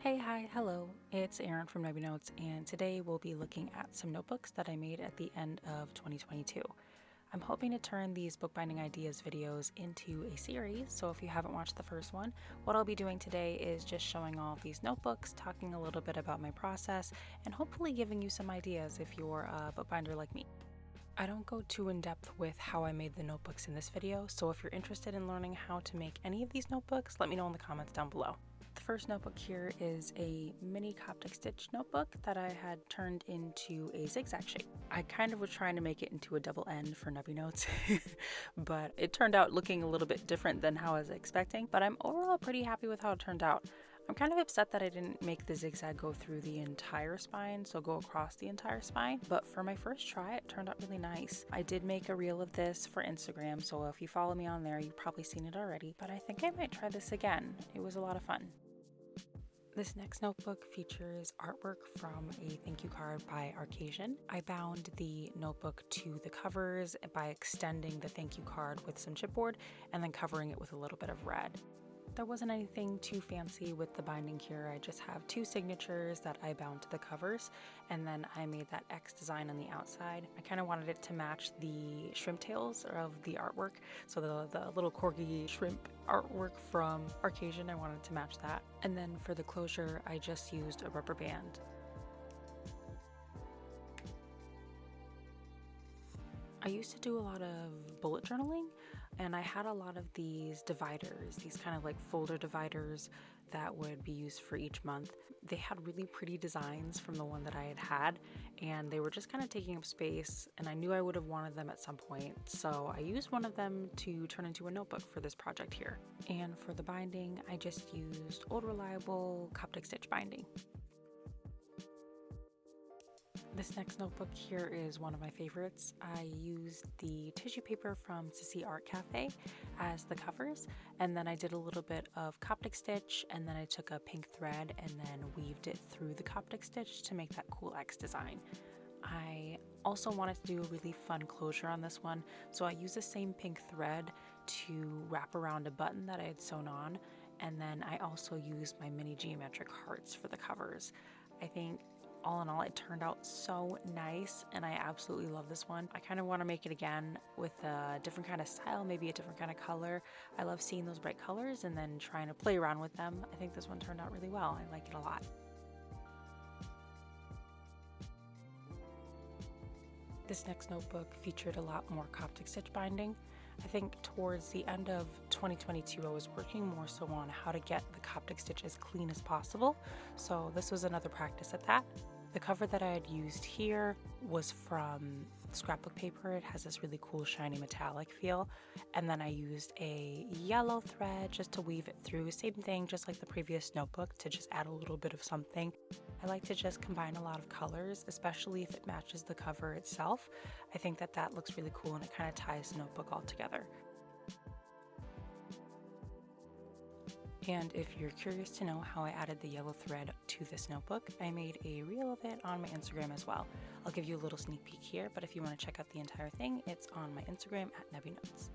Hello, it's Erin from Nebby Notes, and today we'll be looking at some notebooks that I made at the end of 2022. I'm hoping to turn these bookbinding ideas videos into a series, so if you haven't watched the first one, what I'll be doing today is just showing off these notebooks, talking a little bit about my process, and hopefully giving you some ideas if you're a bookbinder like me. I don't go too in depth with how I made the notebooks in this video, so if you're interested in learning how to make any of these notebooks, let me know in the comments down below. The first notebook here is a mini Coptic stitch notebook that I had turned into a zigzag shape. I kind of was trying to make it into a double N for Nebby Notes, but it turned out looking a little bit different than how I was expecting, but I'm overall pretty happy with how it turned out. I'm kind of upset that I didn't make the zigzag go through the entire spine, so go across the entire spine, but for my first try, it turned out really nice. I did make a reel of this for Instagram, so if you follow me on there, you've probably seen it already, but I think I might try this again. It was a lot of fun. This next notebook features artwork from a thank you card by Arcasian. I bound the notebook to the covers by extending the thank you card with some chipboard and then covering it with a little bit of red. There wasn't anything too fancy with the binding here. I just have two signatures that I bound to the covers, and then I made that X design on the outside. I kind of wanted it to match the shrimp tails of the artwork, so the little corgi shrimp artwork from Arcasian, I wanted to match that. And then for the closure, I just used a rubber band. I used to do a lot of bullet journaling, and I had a lot of these dividers, these kind of like folder dividers that would be used for each month. They had really pretty designs from the one that I had, and they were just kind of taking up space, and I knew I would have wanted them at some point, so I used one of them to turn into a notebook for this project here. And for the binding, I just used old reliable Coptic stitch binding. This next notebook here is one of my favorites. I used the tissue paper from Sissy Art Cafe as the covers, and then I did a little bit of Coptic stitch, and then I took a pink thread and then weaved it through the Coptic stitch to make that cool X design. I also wanted to do a really fun closure on this one, so I used the same pink thread to wrap around a button that I had sewn on, and then I also used my mini geometric hearts for the covers. I think all in all, it turned out so nice, and I absolutely love this one. I kind of want to make it again with a different kind of style, maybe a different kind of color. I love seeing those bright colors and then trying to play around with them. I think this one turned out really well. I like it a lot. This next notebook featured a lot more Coptic stitch binding. I think towards the end of 2022, I was working more so on how to get the Coptic stitch as clean as possible, so this was another practice at that. The cover that I had used here was from scrapbook paper. It has this really cool shiny metallic feel, and then I used a yellow thread just to weave it through. Same thing, just like the previous notebook, to just add a little bit of something. I like to just combine a lot of colors, especially if it matches the cover itself. I think that that looks really cool, and it kind of ties the notebook all together. And if you're curious to know how I added the yellow thread to this notebook, I made a reel of it on my Instagram as well. I'll give you a little sneak peek here, but if you want to check out the entire thing, it's on my Instagram at Nebby Notes.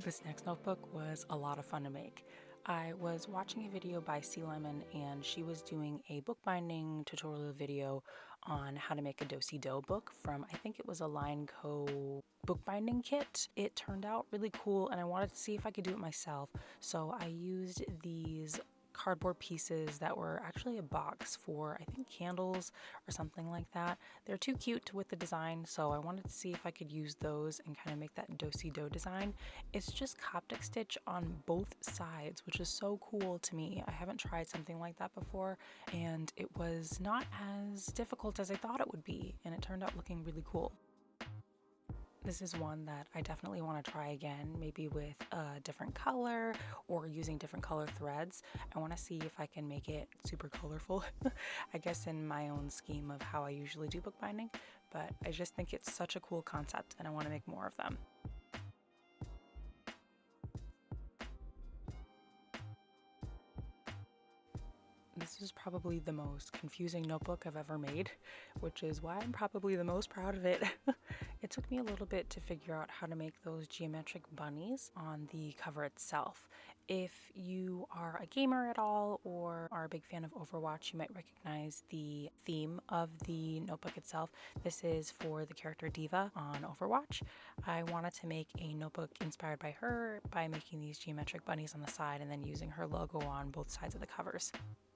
This next notebook was a lot of fun to make. I was watching a video by Sea Lemon, and she was doing a bookbinding tutorial video on how to make a do-si-do book from, I think it was a Line Co bookbinding kit. It turned out really cool, and I wanted to see if I could do it myself, so I used these cardboard pieces that were actually a box for, I think, candles or something like that. They're too cute with the design, so I wanted to see if I could use those and kind of make that do-si-do design. It's just Coptic stitch on both sides, which is so cool to me. I haven't tried something like that before, and it was not as difficult as I thought it would be, and it turned out looking really cool. This is one that I definitely want to try again, maybe with a different color or using different color threads. I want to see if I can make it super colorful, I guess in my own scheme of how I usually do bookbinding, but I just think it's such a cool concept and I want to make more of them. This is probably the most confusing notebook I've ever made, which is why I'm probably the most proud of it. It took me a little bit to figure out how to make those geometric bunnies on the cover itself. If you are a gamer at all or are a big fan of Overwatch, you might recognize the theme of the notebook itself. This is for the character Diva on Overwatch. I wanted to make a notebook inspired by her by making these geometric bunnies on the side and then using her logo on both sides of the covers.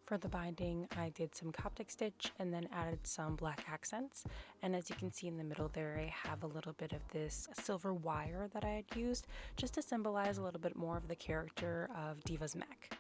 For the binding, I did some Coptic stitch and then added some black accents. And as you can see in the middle there, I have a little bit of this silver wire that I had used just to symbolize a little bit more of the character of Diva's mech.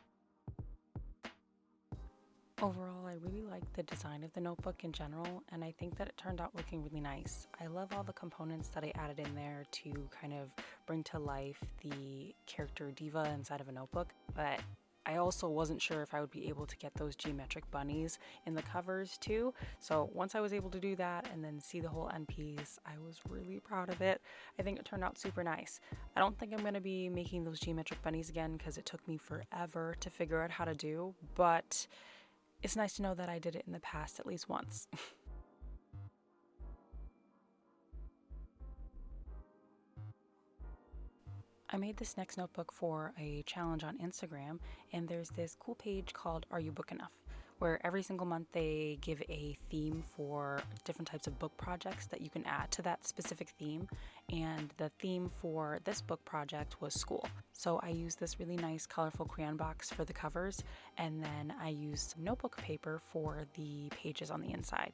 Overall, I really like the design of the notebook in general, and I think that it turned out looking really nice. I love all the components that I added in there to kind of bring to life the character Diva inside of a notebook, but I also wasn't sure if I would be able to get those geometric bunnies in the covers too. So once I was able to do that and then see the whole end piece, I was really proud of it. I think it turned out super nice. I don't think I'm going to be making those geometric bunnies again because it took me forever to figure out how to do, but it's nice to know that I did it in the past at least once. I made this next notebook for a challenge on Instagram, and there's this cool page called Are You Book Enough, where every single month they give a theme for different types of book projects that you can add to that specific theme, and the theme for this book project was school. So I used this really nice colorful crayon box for the covers, and then I used some notebook paper for the pages on the inside.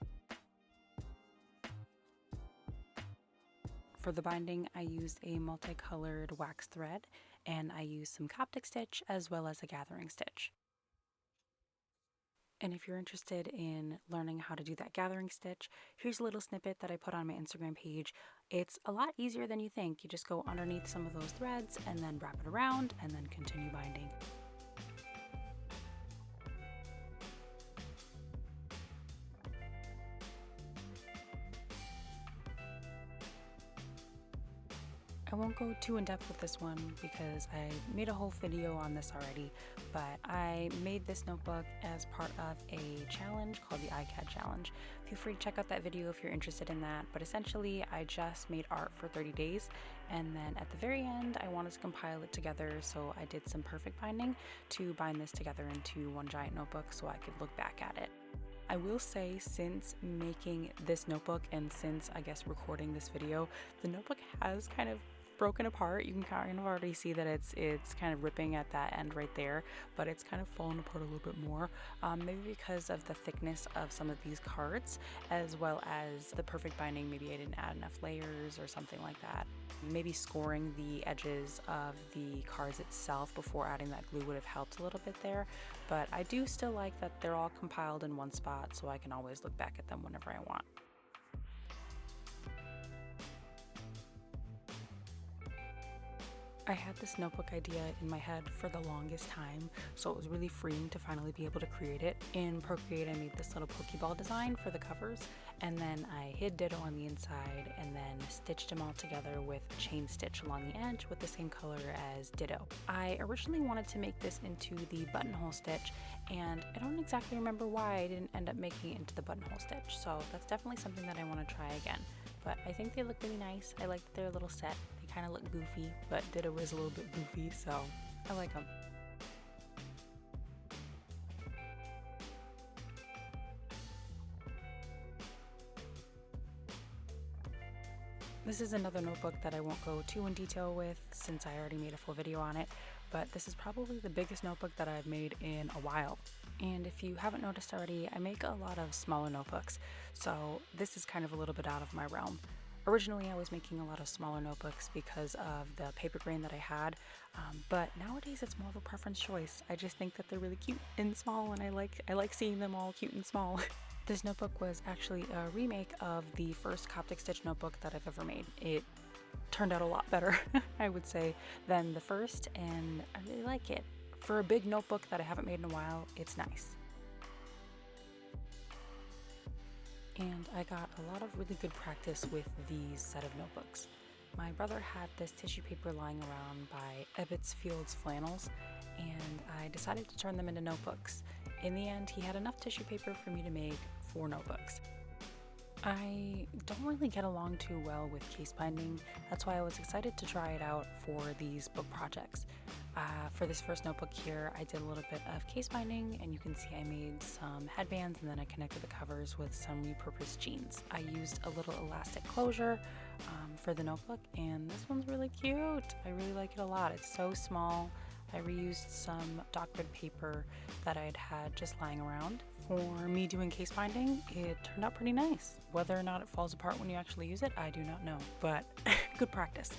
For the binding, I used a multicolored wax thread, and I used some Coptic stitch as well as a gathering stitch. And if you're interested in learning how to do that gathering stitch, here's a little snippet that I put on my Instagram page. It's a lot easier than you think. You just go underneath some of those threads and then wrap it around and then continue binding. I won't go too in depth with this one because I made a whole video on this already, but I made this notebook as part of a challenge called the iCAD challenge. Feel free to check out that video if you're interested in that, but essentially I just made art for 30 days and then at the very end I wanted to compile it together, so I did some perfect binding to bind this together into one giant notebook so I could look back at it. I will say, since making this notebook and since I guess recording this video, the notebook has kind of broken apart. You can kind of already see that it's kind of ripping at that end right there, but it's kind of fallen apart a little bit more, maybe because of the thickness of some of these cards as well as the perfect binding. Maybe I didn't add enough layers or something like that. Maybe scoring the edges of the cards itself before adding that glue would have helped a little bit there, but I do still like that they're all compiled in one spot so I can always look back at them whenever I want. I had this notebook idea in my head for the longest time, so it was really freeing to finally be able to create it. In Procreate, I made this little Pokeball design for the covers, and then I hid Ditto on the inside and then stitched them all together with a chain stitch along the edge with the same color as Ditto. I originally wanted to make this into the buttonhole stitch, and I don't exactly remember why I didn't end up making it into the buttonhole stitch, so that's definitely something that I want to try again. But I think they look really nice. I like that they're a little set. They kind of look goofy, but Ditto is a little bit goofy, so I like them. This is another notebook that I won't go too in detail with since I already made a full video on it, but this is probably the biggest notebook that I've made in a while. And if you haven't noticed already, I make a lot of smaller notebooks, so this is kind of a little bit out of my realm. Originally, I was making a lot of smaller notebooks because of the paper grain that I had, but nowadays it's more of a preference choice. I just think that they're really cute and small, and I like seeing them all cute and small. This notebook was actually a remake of the first Coptic stitch notebook that I've ever made. It turned out a lot better, I would say, than the first, and I really like it. For a big notebook that I haven't made in a while, it's nice. And I got a lot of really good practice with these set of notebooks. My brother had this tissue paper lying around by Ebbets Field's Flannels, and I decided to turn them into notebooks. In the end, he had enough tissue paper for me to make 4 notebooks. I don't really get along too well with case binding. That's why I was excited to try it out for these book projects. For this first notebook here, I did a little bit of case binding, and you can see I made some headbands and then I connected the covers with some repurposed jeans. I used a little elastic closure for the notebook, and this one's really cute. I really like it a lot. It's so small. I reused some dock grid paper that I'd had just lying around. For me doing case binding, it turned out pretty nice. Whether or not it falls apart when you actually use it, I do not know, but good practice.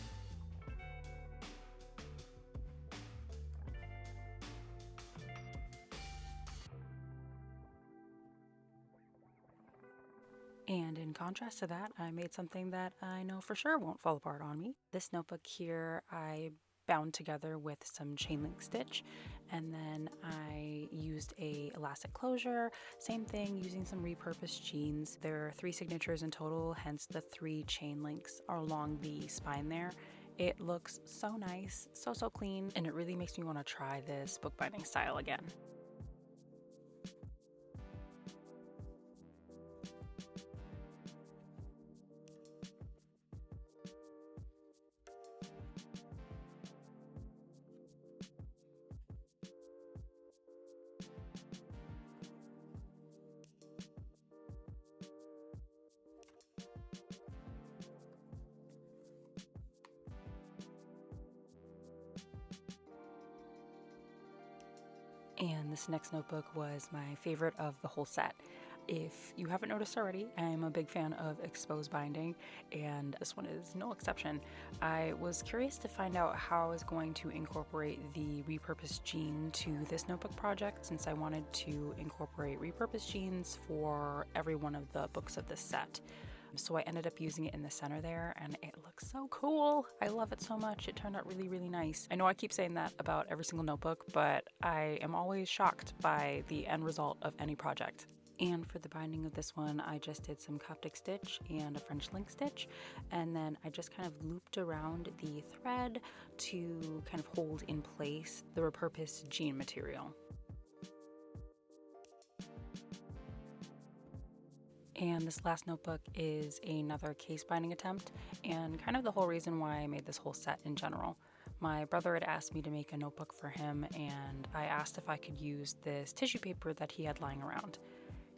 And in contrast to that, I made something that I know for sure won't fall apart on me. This notebook here, I bound together with some chain link stitch, and then I used a elastic closure. Same thing, using some repurposed jeans. There are 3 signatures in total, hence the 3 chain links are along the spine there. It looks so nice, so clean, and it really makes me want to try this bookbinding style again. And this next notebook was my favorite of the whole set. If you haven't noticed already, I am a big fan of exposed binding, and this one is no exception. I was curious to find out how I was going to incorporate the repurposed jean to this notebook project, since I wanted to incorporate repurposed jeans for every one of the books of this set. So I ended up using it in the center there, and it looks so cool. I love it so much. It turned out really nice. I know I keep saying that about every single notebook, but I am always shocked by the end result of any project. And for the binding of this one, I just did some Coptic stitch and a French link stitch, and then I just kind of looped around the thread to kind of hold in place the repurposed jean material. And this last notebook is another case binding attempt, and kind of the whole reason why I made this whole set in general. My brother had asked me to make a notebook for him, and I asked if I could use this tissue paper that he had lying around.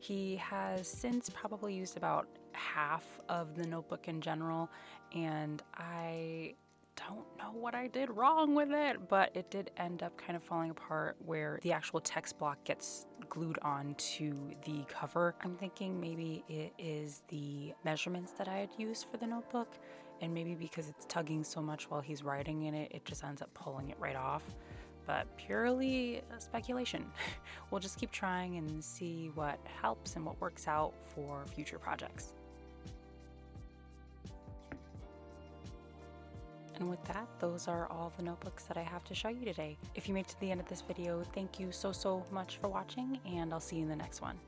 He has since probably used about half of the notebook in general, and I don't know what I did wrong with it, but it did end up kind of falling apart where the actual text block gets glued onto the cover. I'm thinking maybe it is the measurements that I had used for the notebook, and maybe because it's tugging so much while he's writing in it, it just ends up pulling it right off. But purely speculation. We'll just keep trying and see what helps and what works out for future projects. And with that, those are all the notebooks that I have to show you today. If you made it to the end of this video, thank you so much for watching, and I'll see you in the next one.